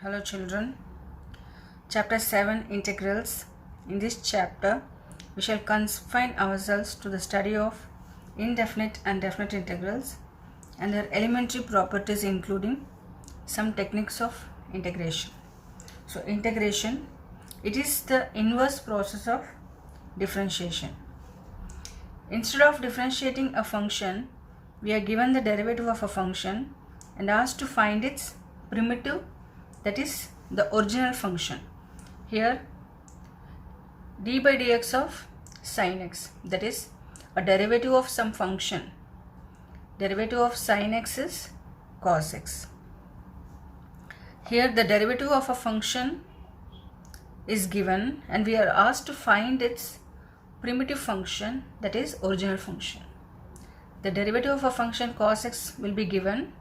Hello children. Chapter 7 Integrals. In this chapter, we shall confine ourselves to the study of indefinite and definite integrals and their elementary properties, including some techniques of integration. So integration, it is the inverse process of differentiation. Instead of differentiating a function, we are given the derivative of a function and asked to find its primitive, that is the original function. Here d by dx of sin x, that is a derivative of some function. Derivative of sin x is cos x. Here the derivative of a function is given and we are asked to find its primitive function, that is original function. The derivative of a function cos x will be given.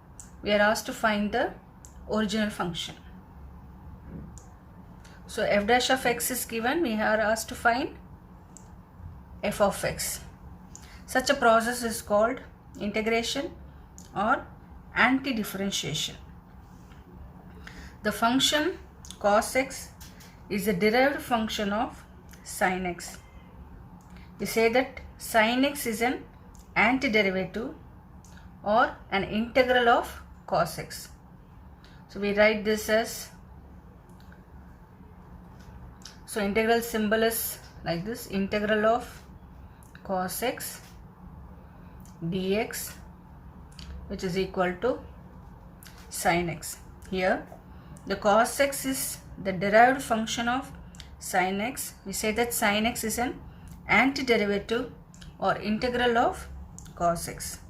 We are asked to find the original function. So f dash of x is given. We are asked to find f of x. Such a process is called integration or anti-differentiation. The function cos x is a derived function of sin x. We say that sin x is an antiderivative or an integral of cos x. So we write this as, so integral symbol is like this, integral of cos x dx, which is equal to sin x. Here the cos x is the derived function of sin x. We say that sin x is an antiderivative or integral of cos x.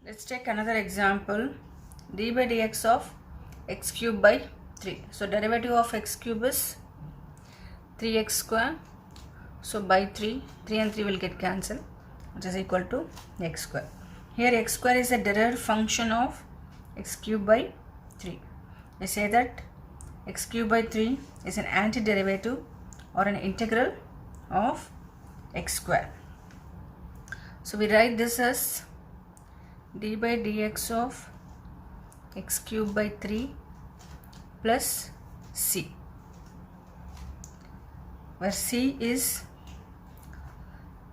Let's take another example, d by dx of x cube by 3. So derivative of x cube is 3x square. So by 3 and 3 will get cancelled, which is equal to x square. Here x square is a derived function of x cube by 3. We say that x cube by 3 is an antiderivative or an integral of x square. So we write this as d by dx of x cube by 3 plus c, where c is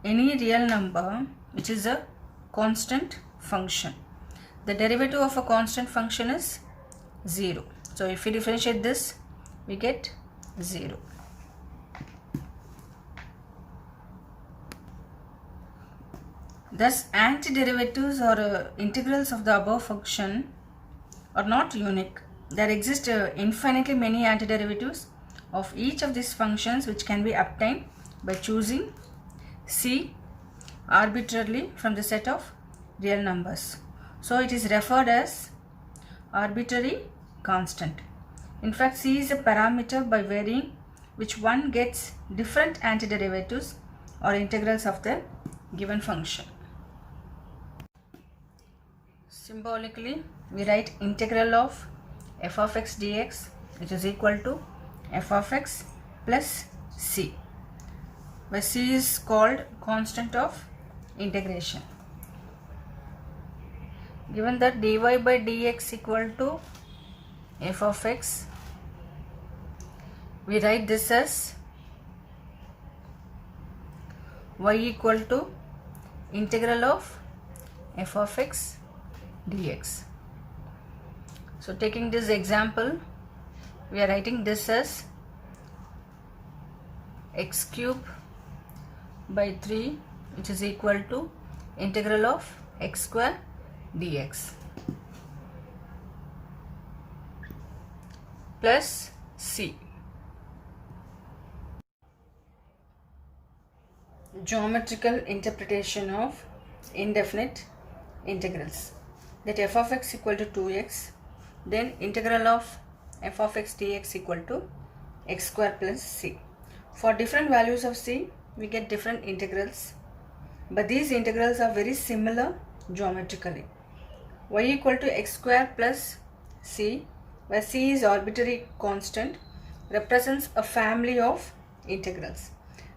any real number which is a constant function. The derivative of a constant function is 0. So if we differentiate this, we get 0. Thus antiderivatives or integrals of the above function are not unique. There exist infinitely many antiderivatives of each of these functions which can be obtained by choosing c arbitrarily from the set of real numbers. So it is referred as arbitrary constant. In fact, c is a parameter by varying which one gets different antiderivatives or integrals of the given function. Symbolically, we write integral of f of x dx, which is equal to f of x plus c, where c is called constant of integration. Given that dy by dx equal to f of x, we write this as y equal to integral of f of x dx. So taking this example, we are writing this as x cube by 3, which is equal to integral of x square dx plus c. Geometrical interpretation of indefinite integrals, that f of x equal to 2x, then integral of f of x dx equal to x square plus c. For different values of c, we get different integrals, but these integrals are very similar geometrically. Y equal to x square plus c, where c is arbitrary constant, represents a family of integrals.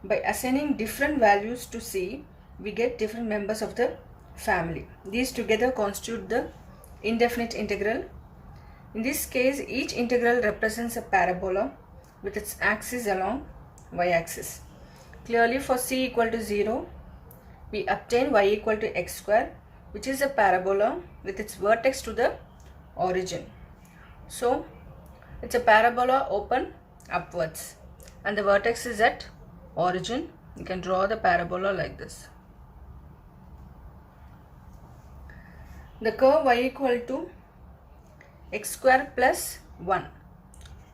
By assigning different values to c, we get different members of the family. These together constitute the indefinite integral. In this case, each integral represents a parabola with its axis along y-axis. Clearly, for c equal to 0, we obtain y equal to x square, which is a parabola with its vertex to the origin. So, it's a parabola open upwards and the vertex is at origin. You can draw the parabola like this. The curve y equal to x square plus 1.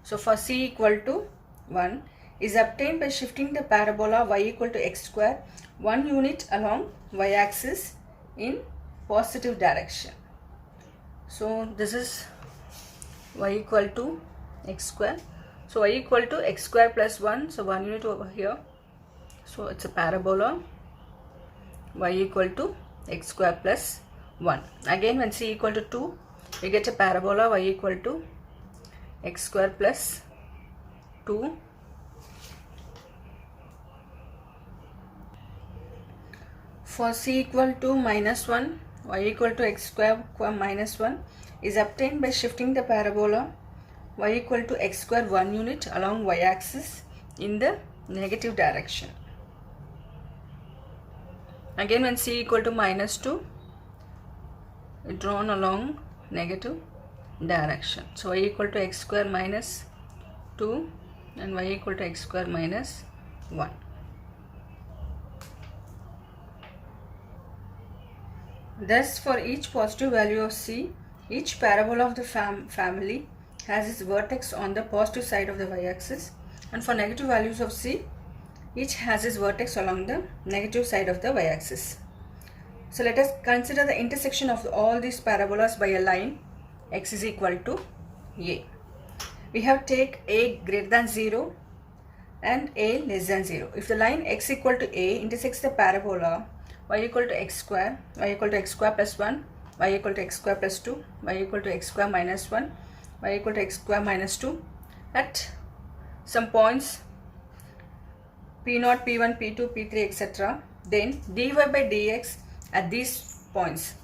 So for c equal to 1 is obtained by shifting the parabola y equal to x square 1 unit along y-axis in positive direction. So this is y equal to x square. So y equal to x square plus 1. So 1 unit over here. So it's a parabola y equal to x square plus 1. Again, when c equal to 2, we get a parabola y equal to x square plus 2. For c equal to minus 1, y equal to x square minus 1 is obtained by shifting the parabola y equal to x square 1 unit along y-axis in the negative direction. Again, when c equal to minus 2, drawn along negative direction. So y equal to x square minus 2 and y equal to x square minus 1. Thus, for each positive value of c, each parabola of the family has its vertex on the positive side of the y-axis, and for negative values of c, each has its vertex along the negative side of the y-axis. So let us consider the intersection of all these parabolas by a line x is equal to a. We have take a greater than 0 and a less than 0. If the line x equal to a intersects the parabola y equal to x square plus 1, y equal to x square plus 2, y equal to x square minus 1, y equal to x square minus 2 at some points p0, p1, p2, p3, etc. Then dy by dx at these points.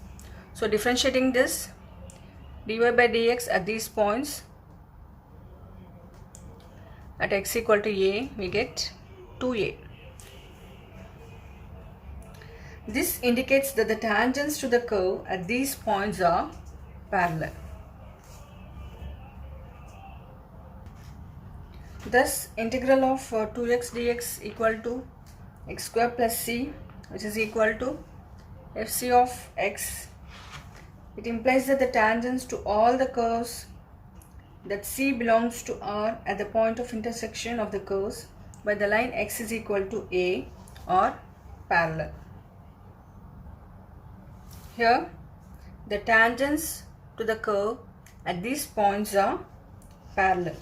So differentiating this, dy by dx at these points at x equal to a, we get 2a. This indicates that the tangents to the curve at these points are parallel. Thus, integral of 2x dx equal to x square plus c, which is equal to fc of x. It implies that the tangents to all the curves that c belongs to r at the point of intersection of the curves by the line x is equal to a are parallel. Here, the tangents to the curve at these points are parallel.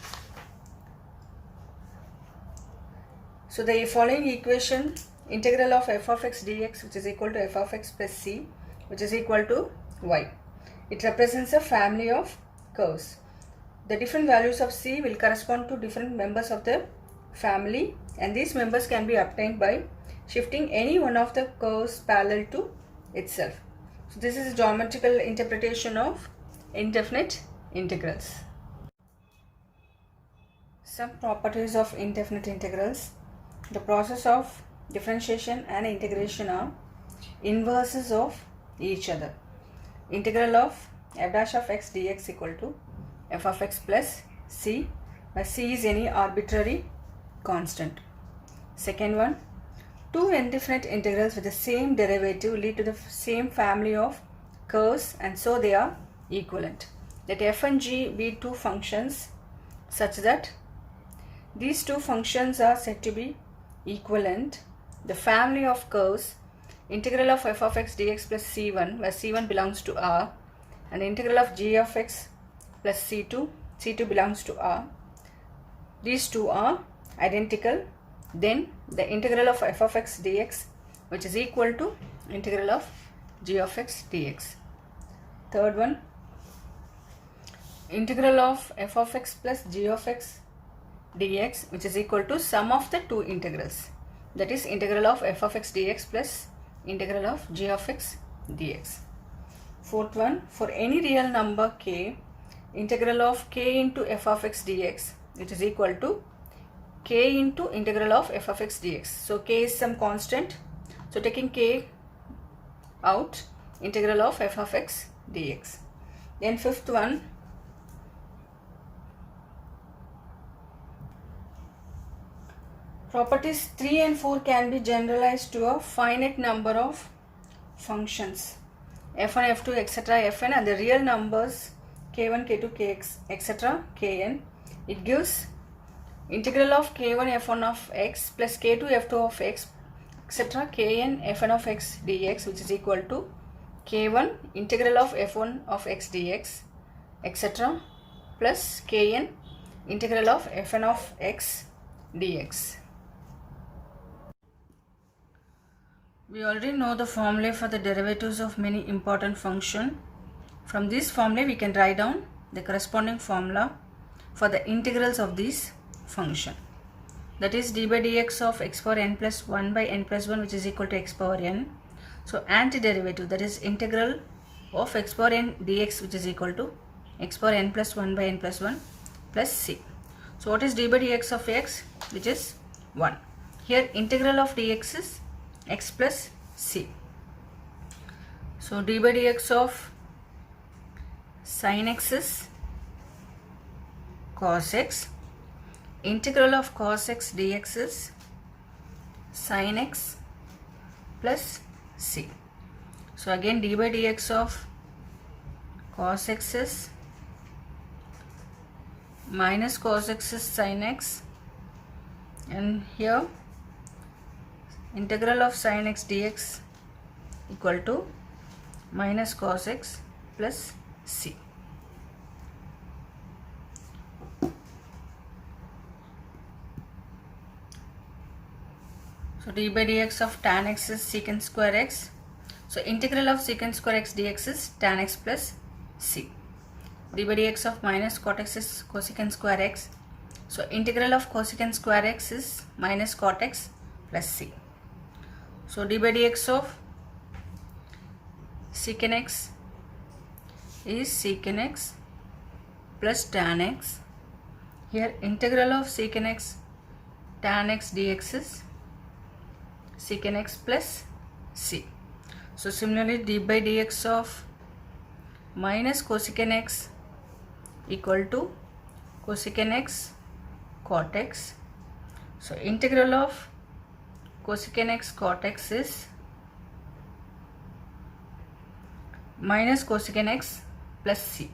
So the following equation, integral of f of x dx, which is equal to f of x plus c, which is equal to y. It represents a family of curves. The different values of c will correspond to different members of the family, and these members can be obtained by shifting any one of the curves parallel to itself. So this is a geometrical interpretation of indefinite integrals. Some properties of indefinite integrals. The process of differentiation and integration are inverses of each other. Integral of f dash of x dx equal to f of x plus c, where c is any arbitrary constant. Second one, two indefinite integrals with the same derivative lead to the same family of curves, and so they are equivalent. Let f and g be two functions such that these two functions are said to be equivalent. The family of curves, integral of f of x dx plus c1, where c1 belongs to r, and integral of g of x plus c2, c2 belongs to r. These two are identical. Then the integral of f of x dx, which is equal to integral of g of x dx. Third one, integral of f of x plus g of x dx, which is equal to sum of the two integrals, that is integral of f of x dx plus integral of g of x dx. Fourth one, for any real number k, integral of k into f of x dx, which is equal to k into integral of f of x dx. So k is some constant. So taking k out, integral of f of x dx. Then fifth one, properties 3 and 4 can be generalized to a finite number of functions f1, f2, etc. fn, and the real numbers k1, k2, kx, etc. kn. It gives integral of k1 f1 of x plus k2 f2 of x, etc. kn fn of x dx, which is equal to k1 integral of f1 of x dx, etc. plus kn integral of fn of x dx. We already know the formula for the derivatives of many important functions. From this formula we can write down the corresponding formula for the integrals of this function. That is d by dx of x power n plus 1 by n plus 1, which is equal to x power n. So antiderivative, that is integral of x power n dx, which is equal to x power n plus 1 by n plus 1 plus c. So what is d by dx of x, which is 1. Here integral of dx is x plus c. So d by dx of sin x is cos x. Integral of cos x dx is sin x plus c. So again d by dx of cos x is minus cos x is sin x, and here integral of sin x dx equal to minus cos x plus c. So d by dx of tan x is secant square x. So integral of secant square x dx is tan x plus c. D by dx of minus cot x is cosecant square x. So integral of cosecant square x is minus cot x plus c. So d by dx of secant x is secant x plus tan x. Here integral of secant x tan x dx is secant x plus c. So similarly d by dx of minus cosecant x equal to cosecant x cot x. So integral of cosecant x cot x is minus cosecant x plus c.